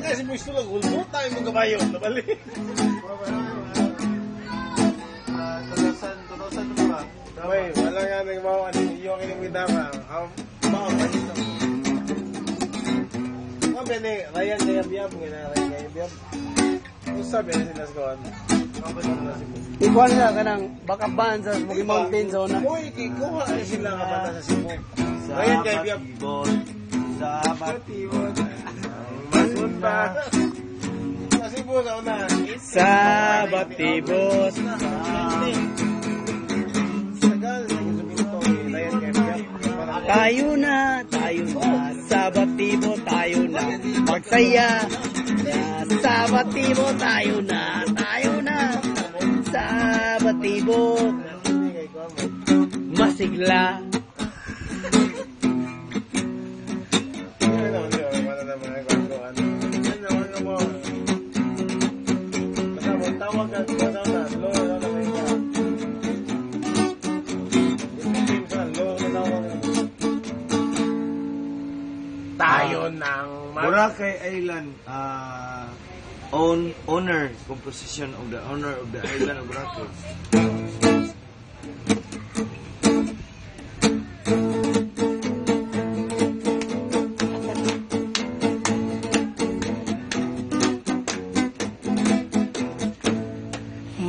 Kasi mo gusto lang, ulmo tayo mo kabayo. Nabali. Tulosan mo ba? Wala nga nagbawa. Yung inimitama. Bawa ka dito. Sabi ni Ryan Gayab-yab. Ryan Gayab-yab. Kung sabi na sila sa kawan. Ikuha nila ka ng bakaban sa Smoky Mountain zona. Uy, ikuha na sila kapata sa Cebu. Ryan Gayab-yab. Sa Batibot. Masunda. Sa Cebu sa una. Sa Batibot. Sagal. Ryan Gayab-yab. Tayo na. Sa Batibot tayo na. Magsaya. Sa Batibot tayo na. Sa Batibot. Masigla. Tayo ng Boracay Island, composition of the owner of the island of Boracay.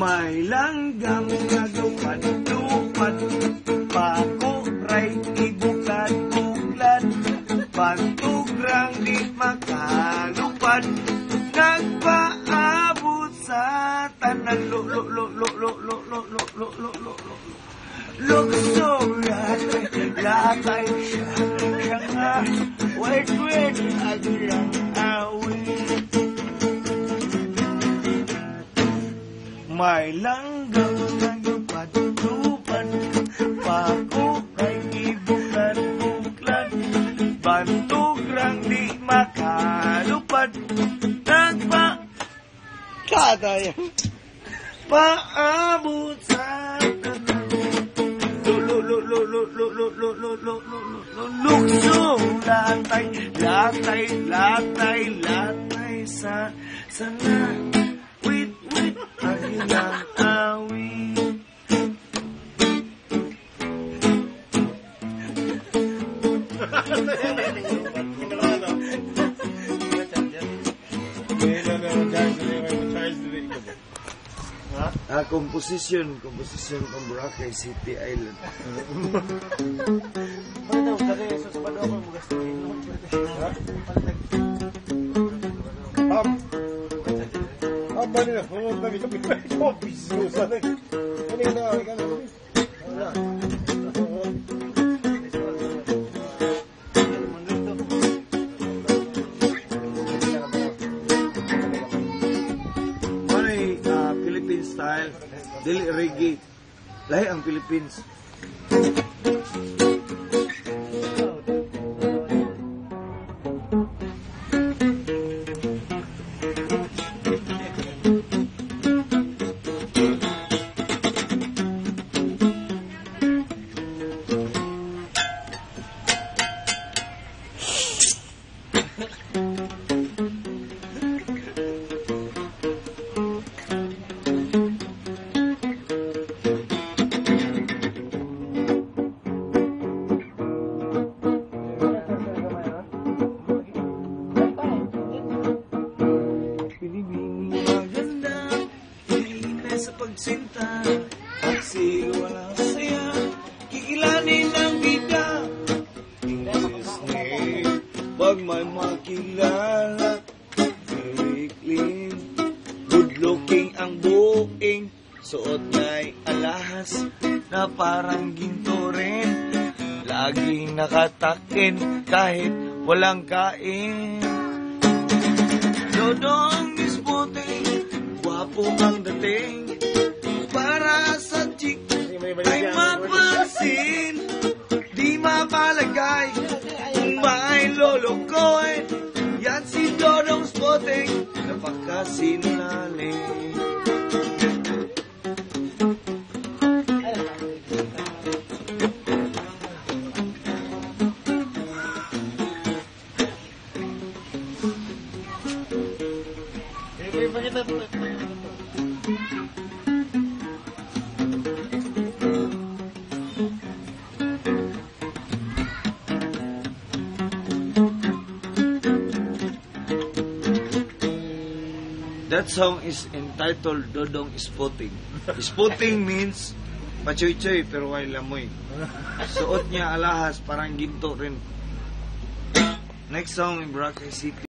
May langgam nga lupad-lupad, pakuray ibukad-bukad, pantugrang di makalupad, nagpaabot sa tanan lukso latay siya nga wait agilang awit. May langgam na lupad-lupad, pakuray ibukad-bukad, bantugrang di makalupad, Kada yan. paabot sa lukso latay sa sana wait agilang awit. Composition from Boracay City Island. Philippine style, dili reggae. Lahi ang Philippines. Sa pagsinta, pagsigaw ng saya, kikilanin ang bida. Pag may makilala, very clean, good looking ang buing, suot na'y alahas na parang ginto rin, laging nakatakin kahit walang kain. Dodong isputing, gwapo ang dating, para sa chick ay mapansin, di mapalagay kung may lolokoy. Yan si Dodong Spotting, napakasinungaling. That song is entitled Dodong Spotting. Spotting means pachoy-choy pero way lamoy. Suot niya alahas parang ginto rin. Next song in Boracay City.